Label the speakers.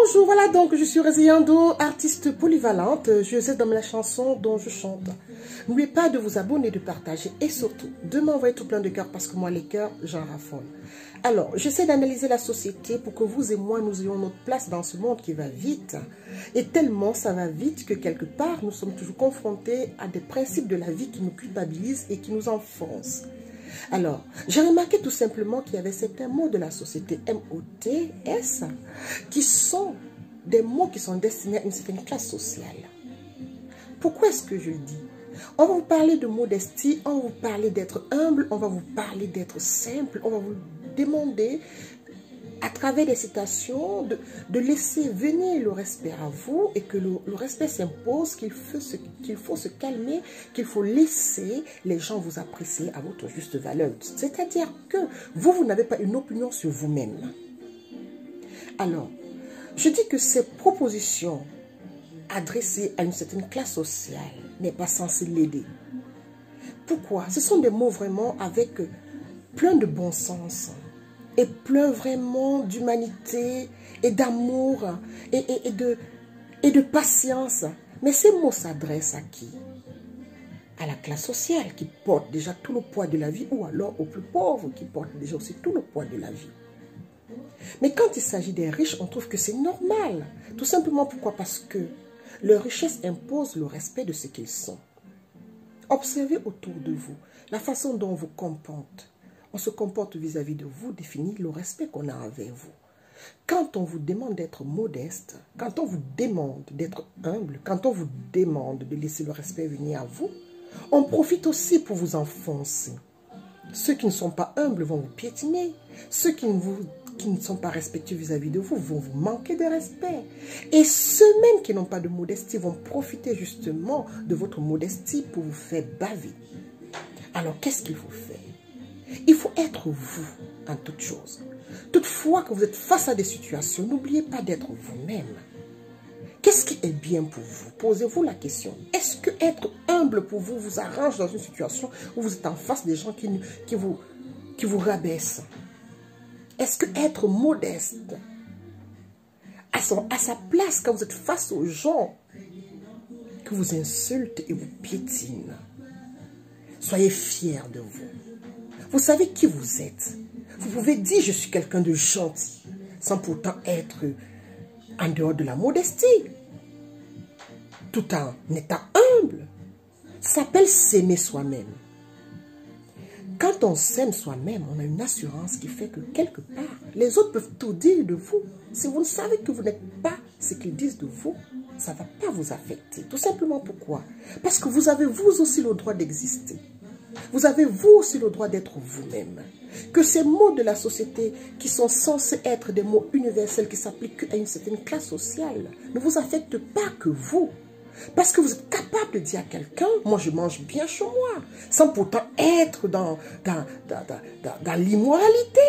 Speaker 1: Bonjour, voilà donc je suis Résiando, artiste polyvalente, je sais dans la chanson dont je chante. N'oubliez pas de vous abonner, de partager et surtout de m'envoyer tout plein de cœurs parce que moi les cœurs j'en raffole. Alors j'essaie d'analyser la société pour que vous et moi nous ayons notre place dans ce monde qui va vite. Et tellement ça va vite que quelque part nous sommes toujours confrontés à des principes de la vie qui nous culpabilisent et qui nous enfoncent. Alors, j'ai remarqué tout simplement qu'il y avait certains mots de la société MOTS qui sont des mots qui sont destinés à une certaine classe sociale. Pourquoi est-ce que je le dis? On va vous parler de modestie, on va vous parler d'être humble, on va vous parler d'être simple, on va vous demander à travers des citations de laisser venir le respect à vous et que le respect s'impose, qu'il faut se calmer, qu'il faut laisser les gens vous apprécier à votre juste valeur. C'est-à-dire que vous n'avez pas une opinion sur vous-même. Alors, je dis que ces propositions adressées à une certaine classe sociale n'est pas censée l'aider. Pourquoi? Ce sont des mots vraiment avec plein de bon sens. Et plein vraiment d'humanité et d'amour et de patience. Mais ces mots s'adressent à qui? À la classe sociale qui porte déjà tout le poids de la vie ou alors aux plus pauvres qui portent déjà aussi tout le poids de la vie. Mais quand il s'agit des riches, on trouve que c'est normal. Tout simplement pourquoi? Parce que leur richesse impose le respect de ce qu'ils sont. Observez autour de vous la façon dont on vous comporte. On se comporte vis-à-vis de vous, définit le respect qu'on a envers vous. Quand on vous demande d'être modeste, quand on vous demande d'être humble, quand on vous demande de laisser le respect venir à vous, on profite aussi pour vous enfoncer. Ceux qui ne sont pas humbles vont vous piétiner. Ceux qui ne sont pas respectueux vis-à-vis de vous vont vous manquer de respect. Et ceux-mêmes qui n'ont pas de modestie vont profiter justement de votre modestie pour vous faire baver. Alors, qu'est-ce qu'il faut faire? Il faut être vous en toute chose. Toutefois que vous êtes face à des situations, n'oubliez pas d'être vous-même. Qu'est-ce qui est bien pour vous? Posez-vous la question. Est-ce que être humble pour vous vous arrange dans une situation où vous êtes en face des gens qui vous rabaissent? Est-ce que être modeste à sa place quand vous êtes face aux gens qui vous insultent et vous piétinent? Soyez fiers de vous. Vous savez qui vous êtes. Vous pouvez dire je suis quelqu'un de gentil sans pourtant être en dehors de la modestie. Tout en étant humble. Ça s'appelle s'aimer soi-même. Quand on s'aime soi-même, on a une assurance qui fait que quelque part, les autres peuvent tout dire de vous. Si vous ne savez que vous n'êtes pas ce qu'ils disent de vous, ça ne va pas vous affecter. Tout simplement pourquoi? Parce que vous avez vous aussi le droit d'exister. Vous avez vous aussi le droit d'être vous-même. Que ces mots de la société qui sont censés être des mots universels qui s'appliquent à une certaine classe sociale ne vous affectent pas que vous. Parce que vous êtes capable de dire à quelqu'un, moi je mange bien chez moi, sans pourtant être dans l'immoralité.